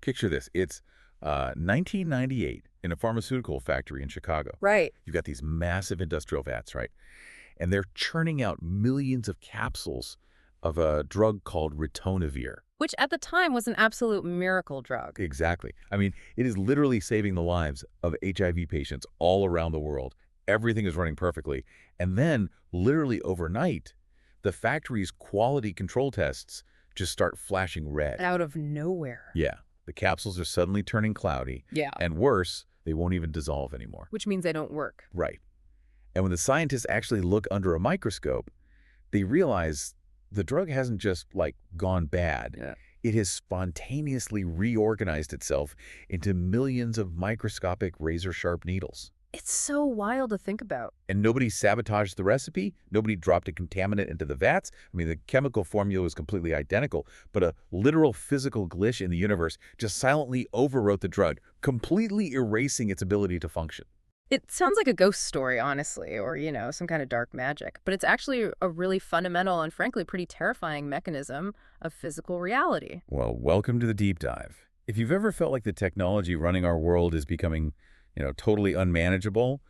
Picture this. It's 1998 in a pharmaceutical factory in Chicago. Right. You've got these massive industrial vats, right? And they're churning out millions of capsules of a drug called Ritonavir. Which at the time was an absolute miracle drug. Exactly. I mean, it is literally saving the lives of HIV patients all around the world. Everything is running perfectly. And then, literally overnight, the factory's quality control tests just start flashing red. Out of nowhere. Yeah. The capsules are suddenly turning cloudy. Yeah. And worse, they won't even dissolve anymore. Which means they don't work. Right. And when the scientists actually look under a microscope, they realize the drug hasn't just, gone bad. Yeah. It has spontaneously reorganized itself into millions of microscopic razor-sharp needles. It's so wild to think about. And nobody sabotaged the recipe. Nobody dropped a contaminant into the vats. I mean, the chemical formula was completely identical, but a literal physical glitch in the universe just silently overwrote the drug, completely erasing its ability to function. It sounds like a ghost story, honestly, or, some kind of dark magic. But it's actually a really fundamental and, frankly, pretty terrifying mechanism of physical reality. Well, welcome to the deep dive. If you've ever felt like the technology running our world is becoming, totally unmanageable,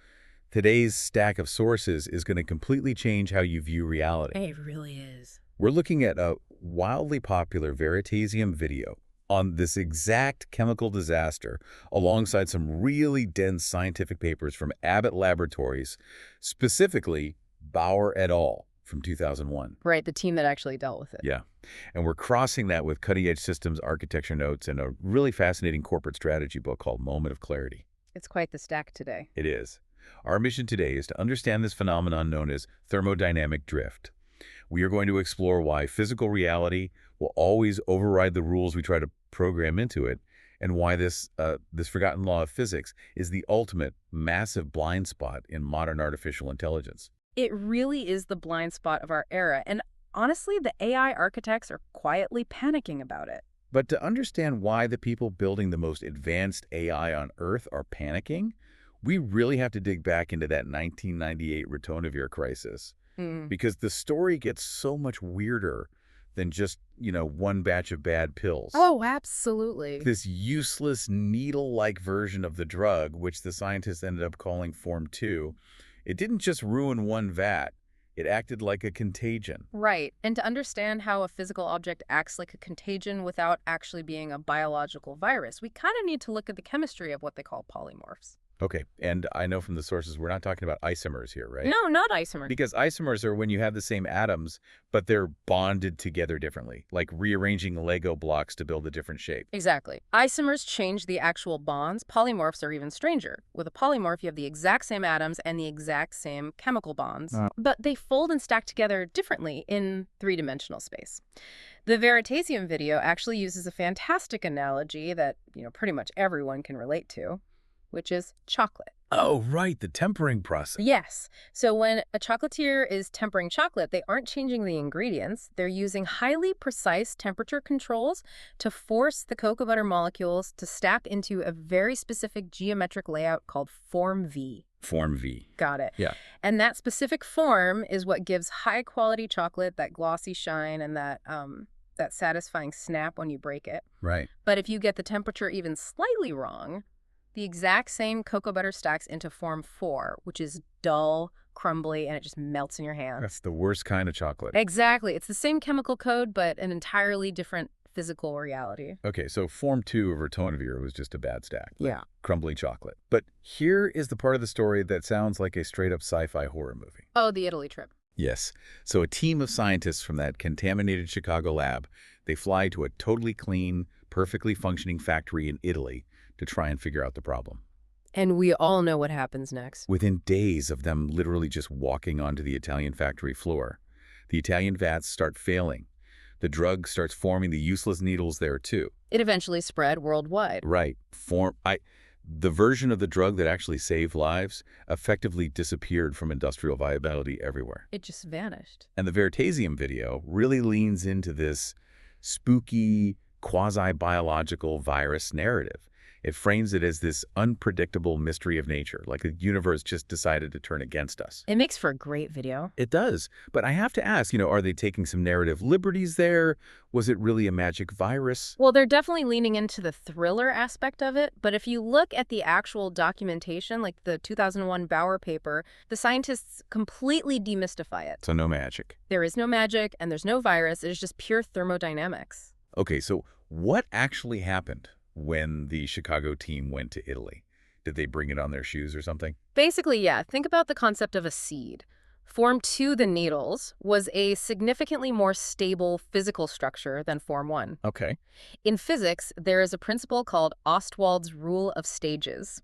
today's stack of sources is going to completely change how you view reality. It really is. We're looking at a wildly popular Veritasium video on this exact chemical disaster alongside some really dense scientific papers from Abbott Laboratories, specifically Bauer et al. From 2001. Right, the team that actually dealt with it. Yeah, and we're crossing that with cutting-edge systems architecture notes and a really fascinating corporate strategy book called Moment of Clarity. It's quite the stack today. It is. Our mission today is to understand this phenomenon known as thermodynamic drift. We are going to explore why physical reality will always override the rules we try to program into it, and why this forgotten law of physics is the ultimate massive blind spot in modern artificial intelligence. It really is the blind spot of our era, and honestly, the AI architects are quietly panicking about it. But to understand why the people building the most advanced AI on Earth are panicking, we really have to dig back into that 1998 Ritonavir crisis. Because the story gets so much weirder than just, one batch of bad pills. Oh, absolutely. This useless needle-like version of the drug, which the scientists ended up calling Form 2, it didn't just ruin one vat. It acted like a contagion. Right. And to understand how a physical object acts like a contagion without actually being a biological virus, we kind of need to look at the chemistry of what they call polymorphs. Okay, and I know from the sources we're not talking about isomers here, right? No, not isomers. Because isomers are when you have the same atoms, but they're bonded together differently, like rearranging Lego blocks to build a different shape. Exactly. Isomers change the actual bonds. Polymorphs are even stranger. With a polymorph, you have the exact same atoms and the exact same chemical bonds, but they fold and stack together differently in three-dimensional space. The Veritasium video actually uses a fantastic analogy that, pretty much everyone can relate to, which is chocolate. Oh, right, the tempering process. Yes. So when a chocolatier is tempering chocolate, they aren't changing the ingredients. They're using highly precise temperature controls to force the cocoa butter molecules to stack into a very specific geometric layout called Form V. Form V. Got it. Yeah. And that specific form is what gives high-quality chocolate that glossy shine and that satisfying snap when you break it. Right. But if you get the temperature even slightly wrong, the exact same cocoa butter stacks into Form 4, which is dull, crumbly, and it just melts in your hands. That's the worst kind of chocolate. Exactly. It's the same chemical code, but an entirely different physical reality. Okay, so Form 2 of Ritonavir was just a bad stack. Yeah. Crumbly chocolate. But here is the part of the story that sounds like a straight-up sci-fi horror movie. Oh, the Italy trip. Yes. So a team of scientists from that contaminated Chicago lab, they fly to a totally clean, perfectly functioning factory in Italy to try and figure out the problem. And we all know what happens next. Within days of them literally just walking onto the Italian factory floor, the Italian vats start failing. The drug starts forming the useless needles there too. It eventually spread worldwide. Right. The version of the drug that actually saved lives effectively disappeared from industrial viability everywhere. It just vanished. And the Veritasium video really leans into this spooky, quasi-biological virus narrative. It frames it as this unpredictable mystery of nature, like the universe just decided to turn against us. It makes for a great video. It does. But I have to ask, are they taking some narrative liberties there? Was it really a magic virus? Well, they're definitely leaning into the thriller aspect of it, but if you look at the actual documentation, like the 2001 Bauer paper, the scientists completely demystify it. So no magic. There is no magic and there's no virus. It is just pure thermodynamics. Okay, so what actually happened when the Chicago team went to Italy? Did they bring it on their shoes or something? Basically, yeah, think about the concept of a seed. Form 2, the needles, was a significantly more stable physical structure than Form 1. Okay. In physics, there is a principle called Ostwald's rule of stages,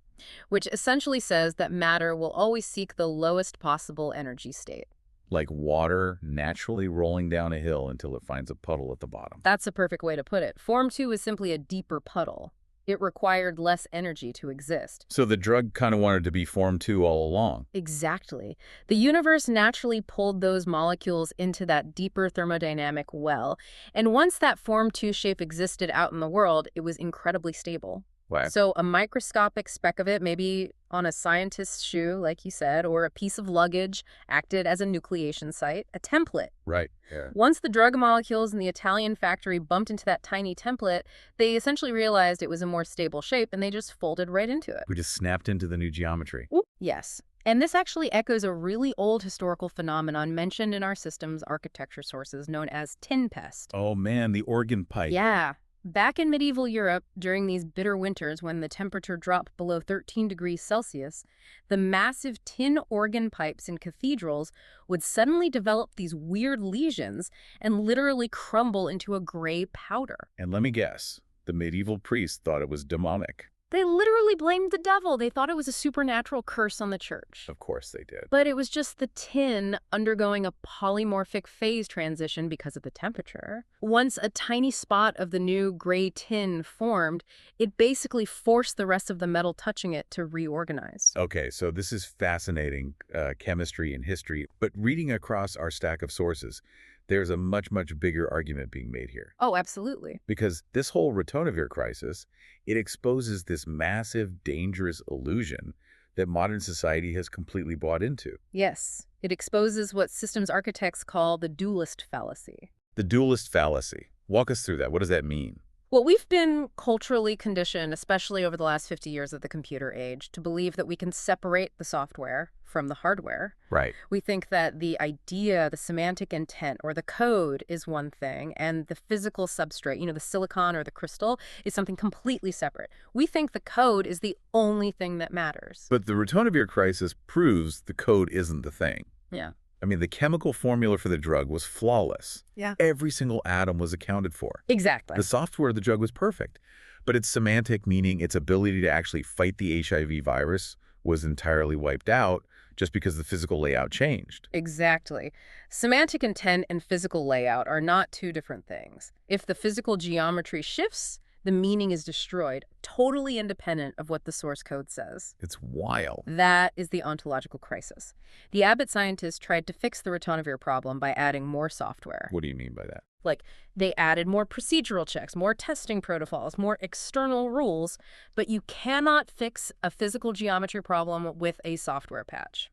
which essentially says that matter will always seek the lowest possible energy state. Like water naturally rolling down a hill until it finds a puddle at the bottom. That's a perfect way to put it. Form 2 is simply a deeper puddle. It required less energy to exist. So the drug kind of wanted to be Form 2 all along. Exactly. The universe naturally pulled those molecules into that deeper thermodynamic well, and once that Form 2 shape existed out in the world, it was incredibly stable. Wow. So a microscopic speck of it, maybe on a scientist's shoe, like you said, or a piece of luggage, acted as a nucleation site, a template. Right. Yeah. Once the drug molecules in the Italian factory bumped into that tiny template, they essentially realized it was a more stable shape, and they just folded right into it. We just snapped into the new geometry. Yes. And this actually echoes a really old historical phenomenon mentioned in our system's architecture sources known as tin pest. Oh, man, the organ pipe. Yeah. Back in medieval Europe, during these bitter winters when the temperature dropped below 13 degrees Celsius, the massive tin organ pipes in cathedrals would suddenly develop these weird lesions and literally crumble into a gray powder. And let me guess, the medieval priests thought it was demonic. They literally blamed the devil. They thought it was a supernatural curse on the church. Of course they did. But it was just the tin undergoing a polymorphic phase transition because of the temperature. Once a tiny spot of the new gray tin formed, it basically forced the rest of the metal touching it to reorganize. Okay, so this is fascinating chemistry and history, but reading across our stack of sources, there's a much, much bigger argument being made here. Oh, absolutely. Because this whole Ritonavir crisis, it exposes this massive, dangerous illusion that modern society has completely bought into. Yes, it exposes what systems architects call the dualist fallacy. The Dualist Fallacy. Walk us through that. What does that mean? Well, we've been culturally conditioned, especially over the last 50 years of the computer age, to believe that we can separate the software from the hardware. Right. We think that the idea, the semantic intent, or the code is one thing, and the physical substrate, the silicon or the crystal, is something completely separate. We think the code is the only thing that matters. But the Ritonavir crisis proves the code isn't the thing. Yeah. I mean, the chemical formula for the drug was flawless. Yeah. Every single atom was accounted for. Exactly. The software of the drug was perfect. But its semantic, meaning its ability to actually fight the HIV virus, was entirely wiped out just because the physical layout changed. Exactly. Semantic intent and physical layout are not two different things. If the physical geometry shifts, the meaning is destroyed, totally independent of what the source code says. It's wild. That is the ontological crisis. The Abbott scientists tried to fix the Ritonavir problem by adding more software. What do you mean by that? Like, they added more procedural checks, more testing protocols, more external rules, but you cannot fix a physical geometry problem with a software patch.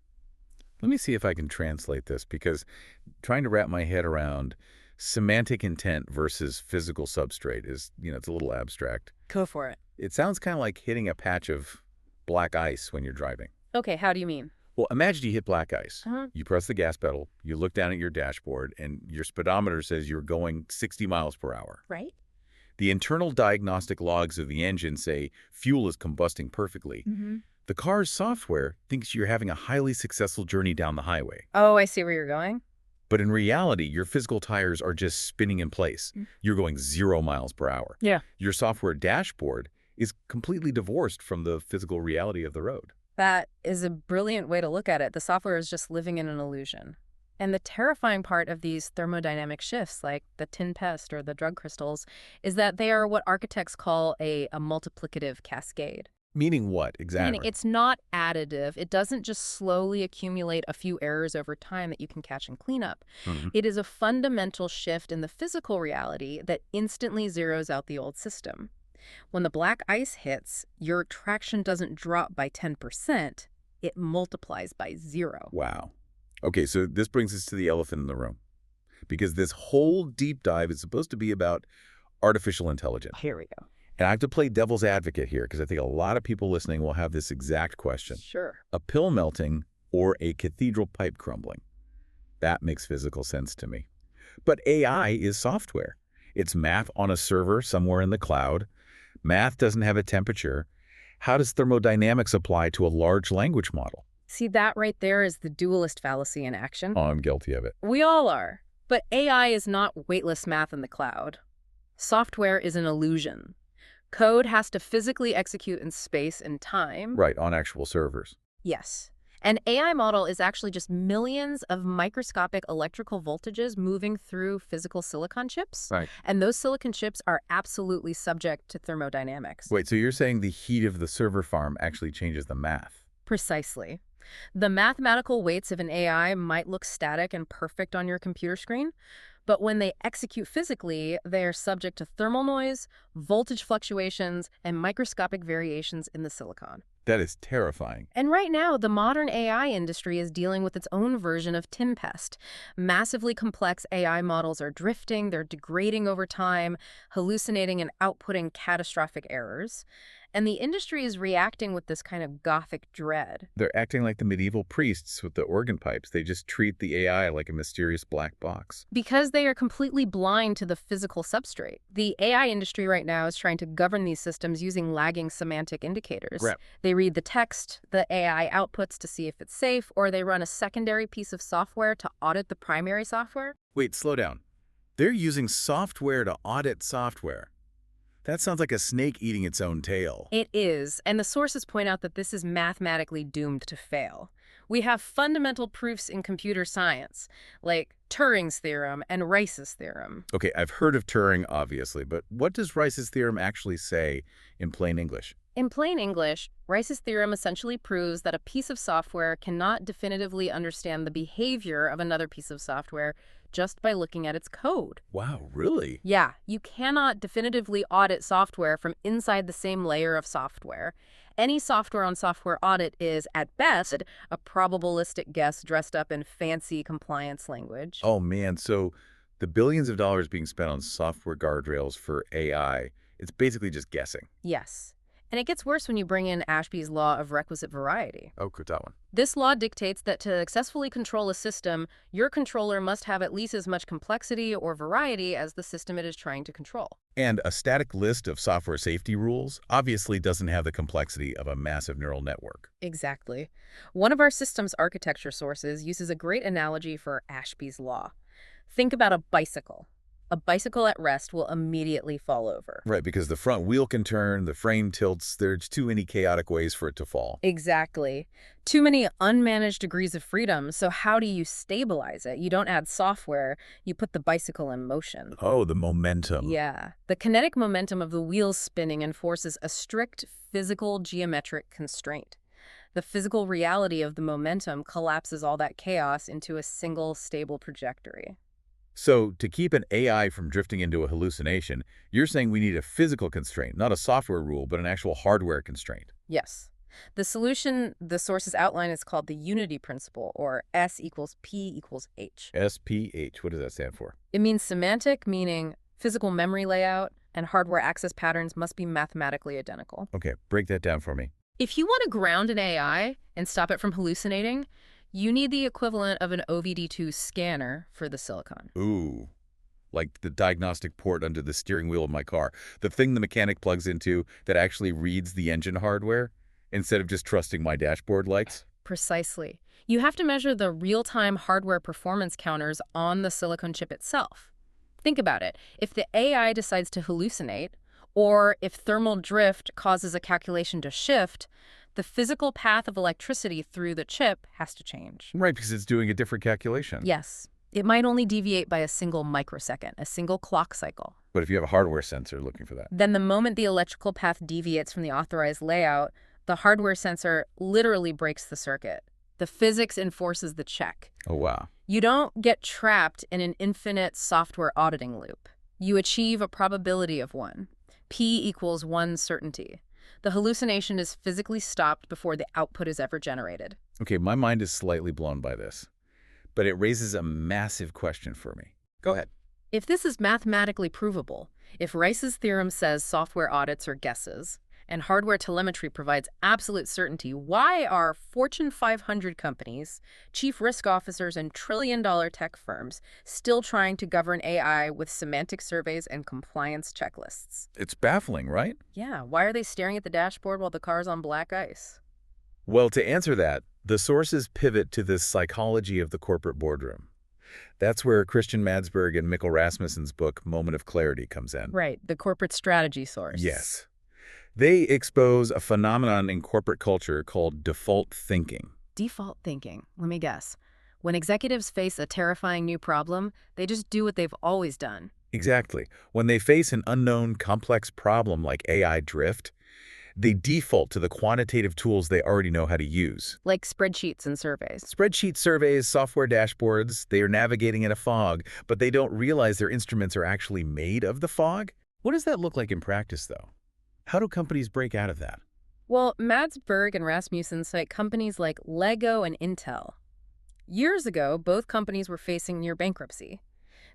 Let me see if I can translate this, because trying to wrap my head around semantic intent versus physical substrate is, it's a little abstract. Go for it. It sounds kind of like hitting a patch of black ice when you're driving. Okay, how do you mean? Well, imagine you hit black ice. Uh-huh. You press the gas pedal, you look down at your dashboard, and your speedometer says you're going 60 miles per hour. Right. The internal diagnostic logs of the engine say fuel is combusting perfectly. Mm-hmm. The car's software thinks you're having a highly successful journey down the highway. Oh, I see where you're going. But in reality, your physical tires are just spinning in place. You're going 0 miles per hour. Yeah. Your software dashboard is completely divorced from the physical reality of the road. That is a brilliant way to look at it. The software is just living in an illusion. And the terrifying part of these thermodynamic shifts, like the tin pest or the drug crystals, is that they are what architects call a multiplicative cascade. Meaning what, exactly? Meaning it's not additive. It doesn't just slowly accumulate a few errors over time that you can catch and clean up. Mm-hmm. It is a fundamental shift in the physical reality that instantly zeroes out the old system. When the black ice hits, your traction doesn't drop by 10%, it multiplies by 0. Wow. Okay, so this brings us to the elephant in the room. Because this whole deep dive is supposed to be about artificial intelligence. Here we go. And I have to play devil's advocate here because I think a lot of people listening will have this exact question. Sure. A pill melting or a cathedral pipe crumbling? That makes physical sense to me. But AI is software. It's math on a server somewhere in the cloud. Math doesn't have a temperature. How does thermodynamics apply to a large language model? See, that right there is the dualist fallacy in action. Oh, I'm guilty of it. We all are. But AI is not weightless math in the cloud. Software is an illusion. Code has to physically execute in space and time. Right, on actual servers. Yes. An AI model is actually just millions of microscopic electrical voltages moving through physical silicon chips. Right. And those silicon chips are absolutely subject to thermodynamics. Wait, so you're saying the heat of the server farm actually changes the math? Precisely. The mathematical weights of an AI might look static and perfect on your computer screen, but when they execute physically, they are subject to thermal noise, voltage fluctuations, and microscopic variations in the silicon. That is terrifying. And right now, the modern AI industry is dealing with its own version of Tempest. Massively complex AI models are drifting, they're degrading over time, hallucinating and outputting catastrophic errors. And the industry is reacting with this kind of gothic dread. They're acting like the medieval priests with the organ pipes. They just treat the AI like a mysterious black box. Because they are completely blind to the physical substrate. The AI industry right now is trying to govern these systems using lagging semantic indicators. Right. They read the text the AI outputs to see if it's safe, or they run a secondary piece of software to audit the primary software. Wait, slow down. They're using software to audit software. That sounds like a snake eating its own tail. It is, and the sources point out that this is mathematically doomed to fail. We have fundamental proofs in computer science, like Turing's theorem and Rice's theorem. Okay, I've heard of Turing, obviously, but what does Rice's theorem actually say in plain English? In plain English, Rice's theorem essentially proves that a piece of software cannot definitively understand the behavior of another piece of software just by looking at its code. Wow, really? Yeah, you cannot definitively audit software from inside the same layer of software. Any software-on-software audit is, at best, a probabilistic guess dressed up in fancy compliance language. Oh, man, so the billions of dollars being spent on software guardrails for AI, it's basically just guessing. Yes. And it gets worse when you bring in Ashby's law of requisite variety. Oh, good, that one. This law dictates that to successfully control a system, your controller must have at least as much complexity or variety as the system it is trying to control. And a static list of software safety rules obviously doesn't have the complexity of a massive neural network. Exactly. One of our system's architecture sources uses a great analogy for Ashby's law. Think about a bicycle. A bicycle at rest will immediately fall over. Right, because the front wheel can turn, the frame tilts, there's too many chaotic ways for it to fall. Exactly. Too many unmanaged degrees of freedom, so how do you stabilize it? You don't add software, you put the bicycle in motion. Oh, the momentum. Yeah. The kinetic momentum of the wheels spinning enforces a strict physical geometric constraint. The physical reality of the momentum collapses all that chaos into a single stable trajectory. So, to keep an AI from drifting into a hallucination, you're saying we need a physical constraint, not a software rule, but an actual hardware constraint. Yes. The solution the sources outline is called the unity principle, or S equals P equals H. SPH, what does that stand for? It means semantic, meaning physical memory layout, and hardware access patterns must be mathematically identical. Okay, break that down for me. If you want to ground an AI and stop it from hallucinating, you need the equivalent of an OVD2 scanner for the silicon. Ooh, like the diagnostic port under the steering wheel of my car. The thing the mechanic plugs into that actually reads the engine hardware instead of just trusting my dashboard lights. Precisely. You have to measure the real-time hardware performance counters on the silicon chip itself. Think about it. If the AI decides to hallucinate, or if thermal drift causes a calculation to shift, the physical path of electricity through the chip has to change. Right, because it's doing a different calculation. Yes. It might only deviate by a single microsecond, a single clock cycle. But if you have a hardware sensor looking for that. Then the moment the electrical path deviates from the authorized layout, the hardware sensor literally breaks the circuit. The physics enforces the check. Oh, wow. You don't get trapped in an infinite software auditing loop. You achieve a probability of one. P equals 1 certainty. The hallucination is physically stopped before the output is ever generated. Okay, my mind is slightly blown by this, but it raises a massive question for me. Go ahead. If this is mathematically provable, if Rice's theorem says software audits are guesses, and hardware telemetry provides absolute certainty, why are Fortune 500 companies, chief risk officers, and trillion-dollar tech firms still trying to govern AI with semantic surveys and compliance checklists? It's baffling, right? Yeah, why are they staring at the dashboard while the car's on black ice? Well, to answer that, the sources pivot to the psychology of the corporate boardroom. That's where Christian Madsberg and Mikkel Rasmussen's book, Moment of Clarity, comes in. Right, the corporate strategy source. Yes. They expose a phenomenon in corporate culture called default thinking. Default thinking. Let me guess. When executives face a terrifying new problem, they just do what they've always done. Exactly. When they face an unknown, complex problem like AI drift, they default to the quantitative tools they already know how to use. Like spreadsheets and surveys. Spreadsheet surveys, software dashboards, they are navigating in a fog, but they don't realize their instruments are actually made of the fog. What does that look like in practice, though? How do companies break out of that? Well, Madsberg and Rasmussen cite companies like Lego and Intel. Years ago, both companies were facing near bankruptcy.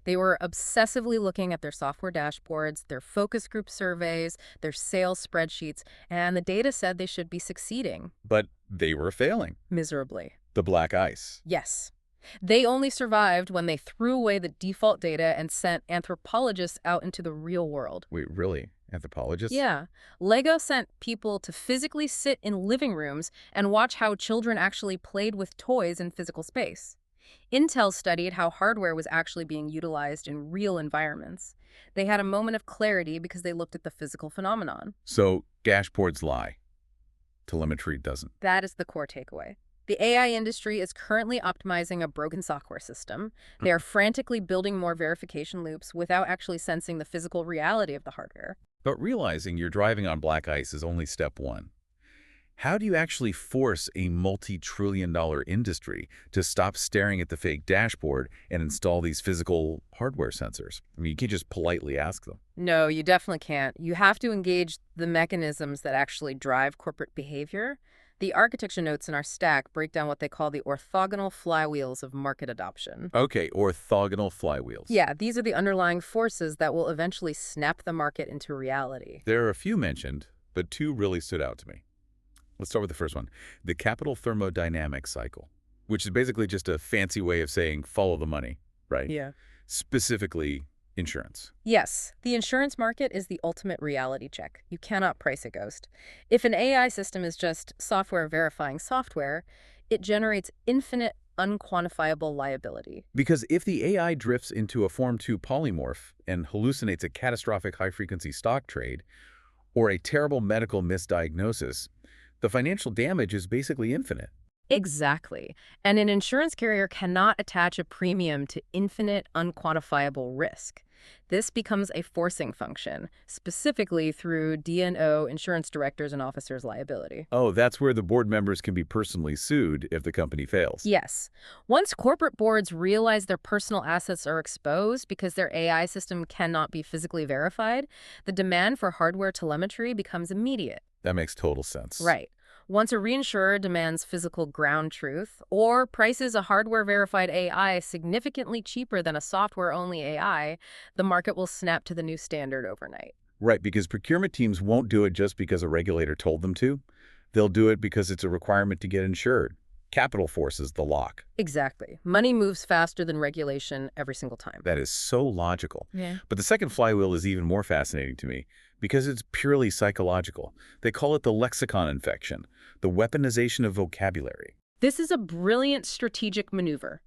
They were obsessively looking at their software dashboards, their focus group surveys, their sales spreadsheets, and the data said they should be succeeding. But they were failing. Miserably. The black ice. Yes. They only survived when they threw away the default data and sent anthropologists out into the real world. Wait, really? Anthropologists? Yeah. Lego sent people to physically sit in living rooms and watch how children actually played with toys in physical space. Intel studied how hardware was actually being utilized in real environments. They had a moment of clarity because they looked at the physical phenomenon. So, dashboards lie. Telemetry doesn't. That is the core takeaway. The AI industry is currently optimizing a broken software system. They are frantically building more verification loops without actually sensing the physical reality of the hardware. But realizing you're driving on black ice is only step one. How do you actually force a multi-trillion-dollar industry to stop staring at the fake dashboard and install these physical hardware sensors? I mean, you can't just politely ask them. No, you definitely can't. You have to engage the mechanisms that actually drive corporate behavior. The architecture notes in our stack break down what they call the orthogonal flywheels of market adoption. Okay, orthogonal flywheels. Yeah, these are the underlying forces that will eventually snap the market into reality. There are a few mentioned, but two really stood out to me. Let's start with the first one, the capital thermodynamic cycle, which is basically just a fancy way of saying follow the money, right? Yeah. Specifically, insurance. Yes, the insurance market is the ultimate reality check. You cannot price a ghost. If an AI system is just software verifying software, it generates infinite, unquantifiable liability. Because if the AI drifts into a Form 2 polymorph and hallucinates a catastrophic high-frequency stock trade or a terrible medical misdiagnosis, the financial damage is basically infinite. Exactly. And an insurance carrier cannot attach a premium to infinite, unquantifiable risk. This becomes a forcing function, specifically through D&O insurance directors and officers' liability. Oh, that's where the board members can be personally sued if the company fails. Yes. Once corporate boards realize their personal assets are exposed because their AI system cannot be physically verified, the demand for hardware telemetry becomes immediate. That makes total sense. Right. Once a reinsurer demands physical ground truth or prices a hardware-verified AI significantly cheaper than a software-only AI, the market will snap to the new standard overnight. Right, because procurement teams won't do it just because a regulator told them to. They'll do it because it's a requirement to get insured. Capital forces the lock. Exactly. Money moves faster than regulation every single time. That is so logical. Yeah. But the second flywheel is even more fascinating to me because it's purely psychological. They call it the lexicon infection, the weaponization of vocabulary. This is a brilliant strategic maneuver.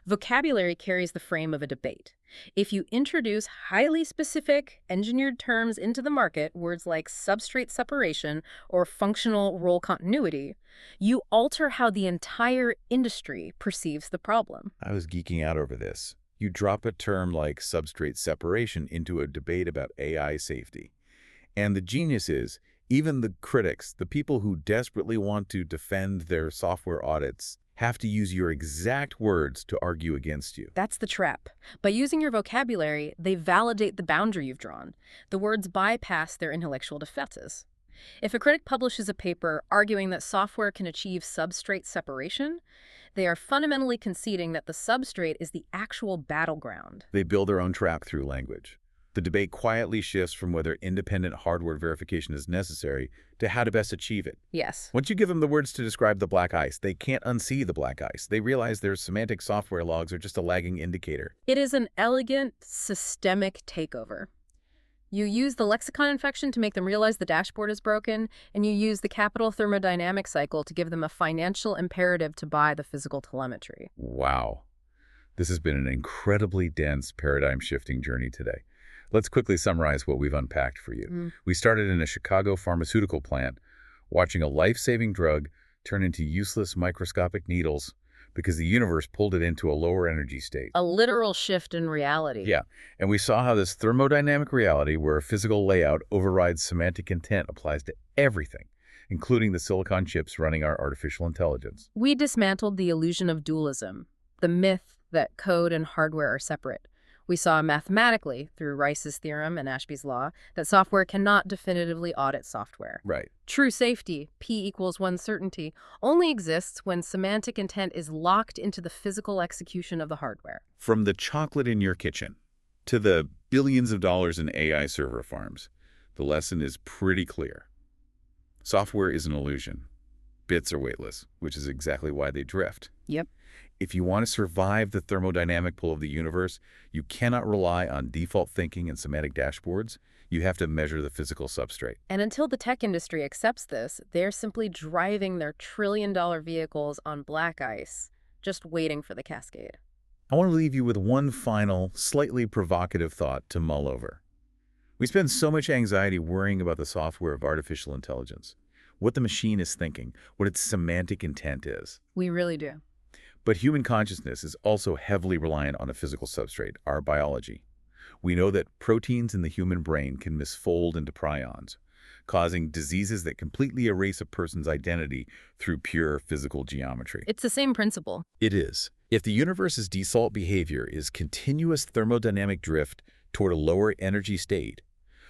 Vocabulary carries the frame of a debate. If you introduce highly specific, engineered terms into the market, words like substrate separation or functional role continuity, you alter how the entire industry perceives the problem. I was geeking out over this. You drop a term like substrate separation into a debate about AI safety. And the genius is, even the critics, the people who desperately want to defend their software audits, have to use your exact words to argue against you. That's the trap. By using your vocabulary, they validate the boundary you've drawn. The words bypass their intellectual defenses. If a critic publishes a paper arguing that software can achieve substrate separation, they are fundamentally conceding that the substrate is the actual battleground. They build their own trap through language. The debate quietly shifts from whether independent hardware verification is necessary to how to best achieve it. Yes. Once you give them the words to describe the black ice, they can't unsee the black ice. They realize their semantic software logs are just a lagging indicator. It is an elegant, systemic takeover. You use the lexicon infection to make them realize the dashboard is broken, and you use the capital thermodynamic cycle to give them a financial imperative to buy the physical telemetry. Wow. This has been an incredibly dense, paradigm-shifting journey today. Let's quickly summarize what we've unpacked for you. We started in a Chicago pharmaceutical plant, watching a life-saving drug turn into useless microscopic needles because the universe pulled it into a lower energy state. A literal shift in reality. Yeah, and we saw how this thermodynamic reality, where a physical layout overrides semantic intent, applies to everything, including the silicon chips running our artificial intelligence. We dismantled the illusion of dualism, the myth that code and hardware are separate. We saw mathematically, through Rice's theorem and Ashby's law, that software cannot definitively audit software. Right. True safety, P equals 1 certainty, only exists when semantic intent is locked into the physical execution of the hardware. From the chocolate in your kitchen to the billions of dollars in AI server farms, the lesson is pretty clear. Software is an illusion. Bits are weightless, which is exactly why they drift. Yep. If you want to survive the thermodynamic pull of the universe, you cannot rely on default thinking and semantic dashboards. You have to measure the physical substrate. And until the tech industry accepts this, they're simply driving their trillion-dollar vehicles on black ice, just waiting for the cascade. I want to leave you with one final, slightly provocative thought to mull over. We spend so much anxiety worrying about the software of artificial intelligence, what the machine is thinking, what its semantic intent is. We really do. But human consciousness is also heavily reliant on a physical substrate, our biology. We know that proteins in the human brain can misfold into prions, causing diseases that completely erase a person's identity through pure physical geometry. It's the same principle. It is. If the universe's default behavior is continuous thermodynamic drift toward a lower energy state,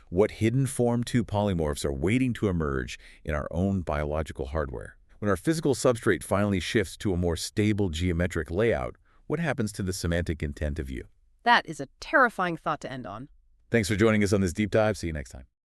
what hidden Form 2 polymorphs are waiting to emerge in our own biological hardware? When our physical substrate finally shifts to a more stable geometric layout, what happens to the semantic intent of you? That is a terrifying thought to end on. Thanks for joining us on this deep dive. See you next time.